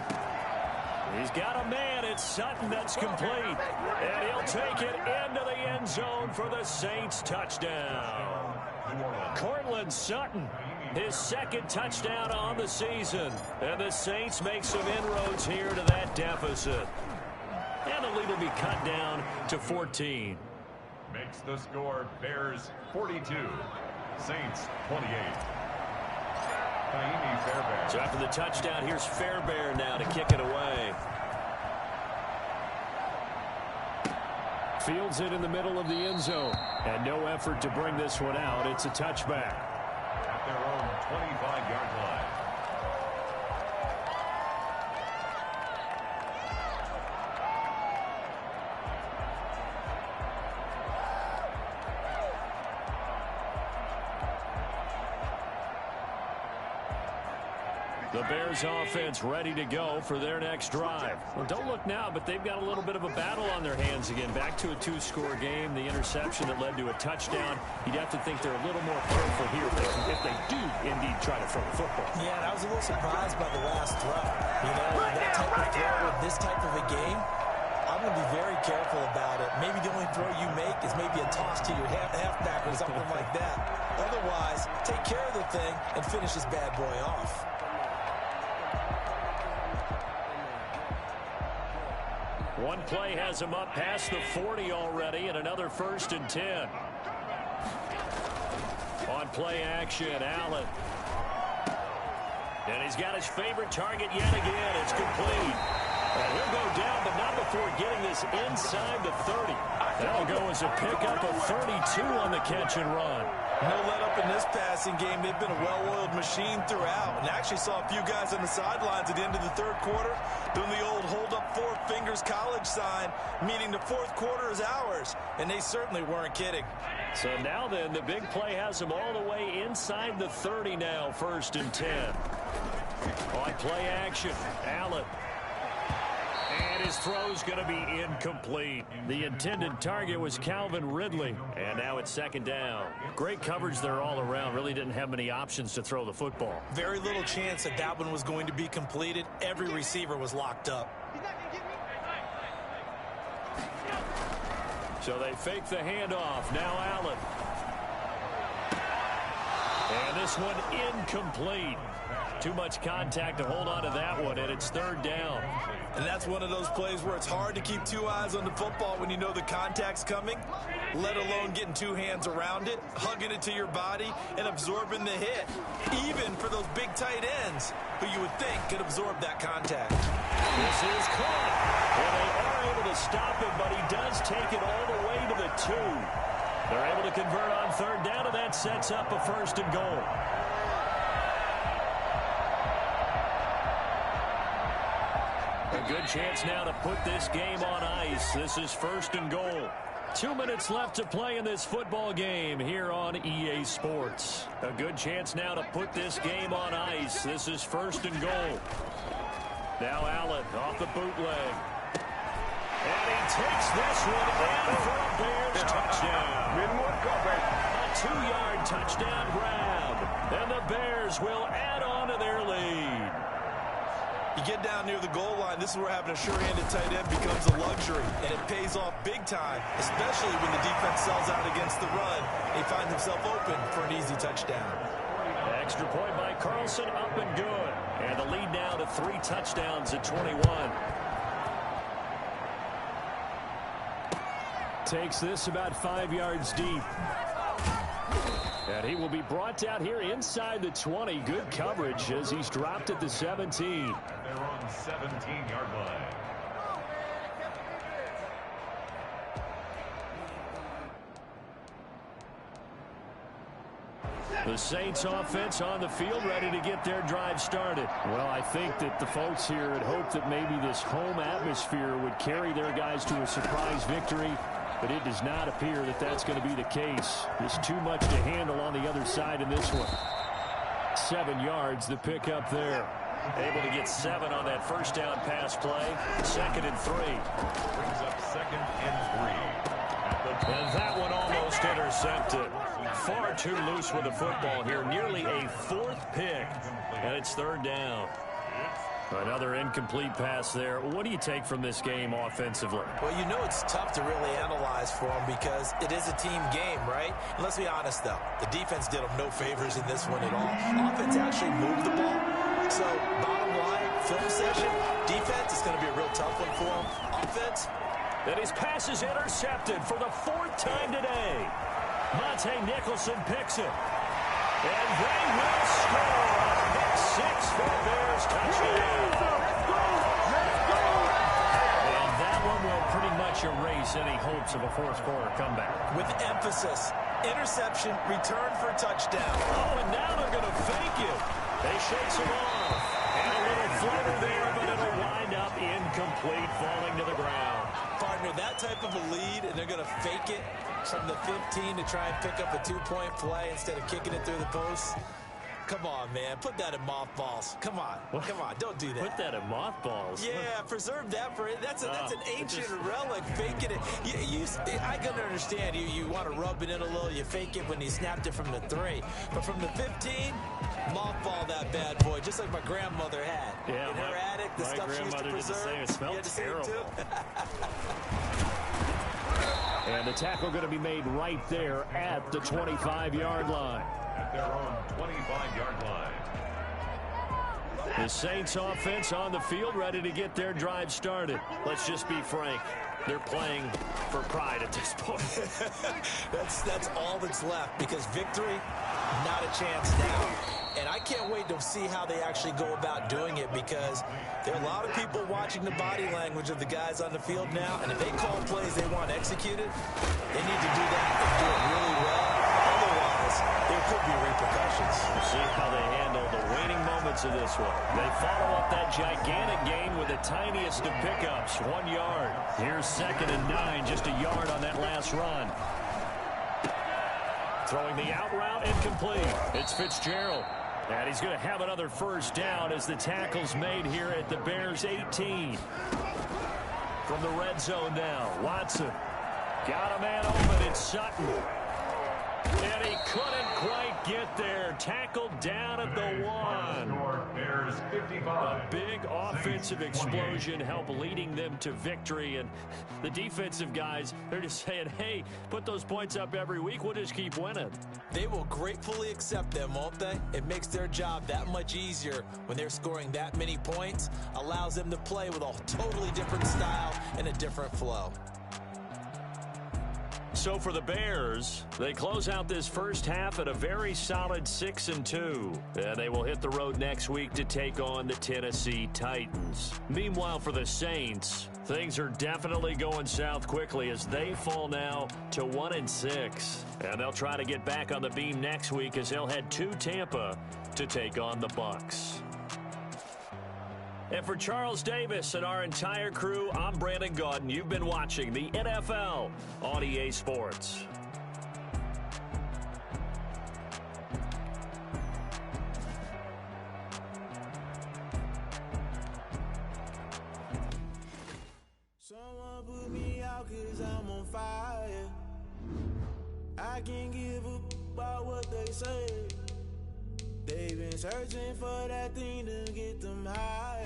He's got a man. It's Sutton that's complete. And he'll take it into the end zone for the Saints touchdown. Courtland Sutton, his 2nd touchdown on the season. And the Saints make some inroads here to that deficit. And the lead will be cut down to 14. Makes the score Bears 42, Saints 28. Naimi Fairbairn. So after the touchdown, here's Fairbairn now to kick it away. Fields it in the middle of the end zone. And no effort to bring this one out. It's a touchback. At their own 25-yard line. The Bears offense ready to go for their next drive. Well, don't look now, but they've got a little bit of a battle on their hands again. Back to a 2-score game. The interception that led to a touchdown. You'd have to think they're a little more careful here if they do indeed try to throw the football. Yeah, and I was a little surprised by the last throw. You know, that type of throw in this type of a game, I'm going to be very careful about it. Maybe the only throw you make is maybe a toss to your halfback or something like that. Otherwise, take care of the thing and finish this bad boy off. One play has him up past the 40 already, and another 1st and 10. On play action, Allen. And he's got his favorite target yet again. It's complete. And he'll go down, but not before getting this inside the 30. That'll go as a pickup of 32 on the catch and run. No let up in this passing game. They've been a well-oiled machine throughout. And actually saw a few guys on the sidelines at the end of the 3rd quarter doing the old hold up 4 fingers college sign, meaning the 4th quarter is ours. And they certainly weren't kidding. So now then, the big play has him all the way inside the 30 now, 1st and 10. On play action, Allen. And his throw's going to be incomplete. The intended target was Calvin Ridley. And now it's 2nd down. Great coverage there all around. Really didn't have many options to throw the football. Very little chance that that one was going to be completed. Every receiver was locked up. So they fake the handoff. Now Allen. And this one incomplete. Too much contact to hold on to that one, and it's 3rd down. And that's one of those plays where it's hard to keep 2 eyes on the football when you know the contact's coming, let alone getting 2 hands around it, hugging it to your body, and absorbing the hit. Even for those big tight ends who you would think could absorb that contact. This is caught. Well, they are able to stop him, but he does take it all the way to the 2. They're able to convert on 3rd down, and that sets up a 1st and goal. A good chance now to put this game on ice. This is 1st and goal. 2 minutes left to play in this football game here on EA Sports. A good chance now to put this game on ice. This is 1st and goal. Now Allen off the bootleg. And he takes this one in for a Bears touchdown. A 2-yard touchdown grab. And the Bears will add on to their lead. You get down near the goal line, this is where having a sure-handed tight end becomes a luxury, and it pays off big time, especially when the defense sells out against the run. He finds himself open for an easy touchdown. Extra point by Carlson, up and good. And the lead now to 3 touchdowns at 21. Takes this about 5 yards deep. And he will be brought down here inside the 20. Good coverage as he's dropped at the 17. They're on 17-yard line. The Saints offense on the field, ready to get their drive started. Well, I think that the folks here had hoped that maybe this home atmosphere would carry their guys to a surprise victory, but it does not appear that that's going to be the case. There's too much to handle on the other side in this one. 7 yards, the pickup there. Able to get 7 on that first down pass play. 2nd and 3. Brings up 2nd and 3. And that one almost intercepted. Far too loose with the football here. Nearly a 4th pick. And it's 3rd down. Another incomplete pass there. What do you take from this game offensively? Well, you know it's tough to really analyze for them because it is a team game, right? And let's be honest, though. The defense did them no favors in this one at all. Offense actually moved the ball. So, bottom line, film session, defense is going to be a real tough one for them. Offense. And his pass is intercepted for the 4th time today. Monte Nicholson picks it. And they will score. Pick 6 for Bears touchdown. And that one will pretty much erase any hopes of a 4th quarter comeback. With emphasis, interception, return for touchdown. Oh, and now they're going to fake it. They shake him off. And a little floater there, but it'll wind up incomplete, falling to the ground. Partner, that type of a lead, and they're going to fake it from the 15 to try and pick up a 2-point play instead of kicking it through the post. Come on, man. Put that in mothballs. Come on. What? Come on. Don't do that. Put that in mothballs? Yeah, preserve that for it. That's an ancient relic. Faking it. I can understand. You want to rub it in a little. You fake it when you snapped it from the 3. But from the 15, mothball that bad boy, just like my grandmother had. Yeah, in her attic, the stuff she used to preserve. It smelled terrible. And the tackle going to be made right there at the 25-yard line. At their own 25-yard line. The Saints offense on the field, ready to get their drive started. Let's just be frank. They're playing for pride at this point. That's all that's left because victory, not a chance now. And I can't wait to see how they actually go about doing it because there are a lot of people watching the body language of the guys on the field now. And if they call plays they want executed, they need to do that and do it really well. Otherwise, there could be repercussions. We'll see how they handle the waning moments of this one. They follow up that gigantic gain with the tiniest of pickups, 1 yard. Here's 2nd and 9, just a yard on that last run. Throwing the out route, incomplete. It's Fitzgerald. And he's going to have another first down as the tackle's made here at the Bears 18. From the red zone now, Watson. Got a man open, it's Sutton. And he couldn't quite get there. Tackled down at the 1. Bears 55. A big offensive explosion helped leading them to victory. And the defensive guys, they're just saying, hey, put those points up every week. We'll just keep winning. They will gratefully accept them, won't they? It makes their job that much easier when they're scoring that many points. Allows them to play with a totally different style and a different flow. So for the Bears, they close out this first half at a very solid 6-2. And they will hit the road next week to take on the Tennessee Titans. Meanwhile, for the Saints, things are definitely going south quickly as they fall now to 1-6. And they'll try to get back on the beam next week as they'll head to Tampa to take on the Bucs. And for Charles Davis and our entire crew, I'm Brandon Gaudin. You've been watching the NFL on EA Sports. Someone put me out 'cause I'm on fire. I can't give a about what they say. They've been searching for that thing to get them higher.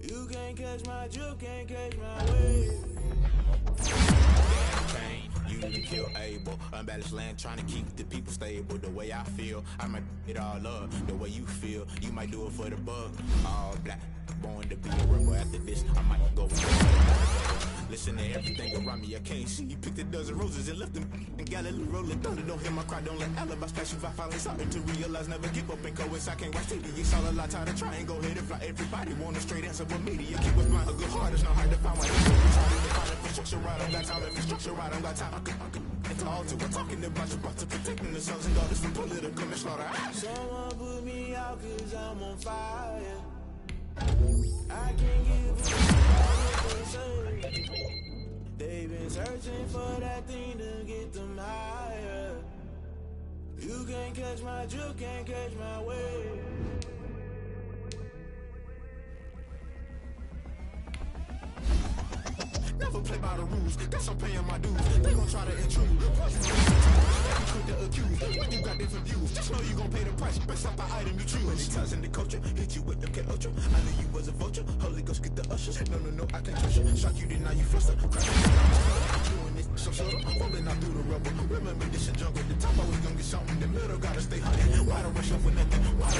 You can't catch my drift, can't catch my wave. Pain, you can kill Abel. Unbalanced land, trying to keep the people stable. The way I feel, I might it all up. The way you feel, you might do it for the buck. All black, born to be a rebel. After this, I might go for it. Listen to everything around me, I can't see. You picked a dozen roses and left them in Galilee rolling thunder. Don't hear my cry, don't let alibis pass you. I finally starting to realize, never give up and coincide. I can't watch TV, it's all a lot, tired of trying. Go ahead and fly. Everybody want a straight answer, but media keep us blind. A good heart is not hard to find. Why you trying to find infrastructure right? I don't got time, infrastructure right, I don't got time. at the altar. We're talking about your brother, protecting the sons and daughters from political manslaughter. Someone put me out cause I'm on fire. I can't give a fuck what they say. They've been searching for that thing to get them higher. You can't catch my drift, can't catch my wave. Never play by the rules, guess I'm paying my dues. They gon' try to intrude. They quick to accuse. When you got different views, just know you gon' pay the price based off the item you choose. Many times in the culture, hit you with the K Ultra. I knew you was a vulture. Holy Ghost get the ushers. No, I can't touch you. Shock you, then now you fluster. Doing this, some sort of rolling out through the rubble. Remember this a jungle. The top always gonna get something. The middle gotta stay hunting. Why the rush up for nothing? Why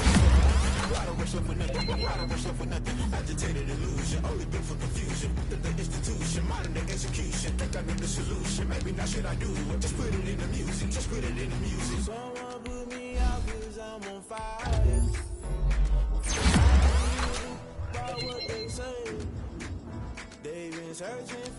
the rush up for nothing? Why the rush up for nothing? Agitated illusion, only built for confusion. The institution, modern day execution. Think I know the solution. Maybe not shit I do. Just put it in the music. Just put it in the music. Someone put me out cause I'm on fire. About what they say. They've been searching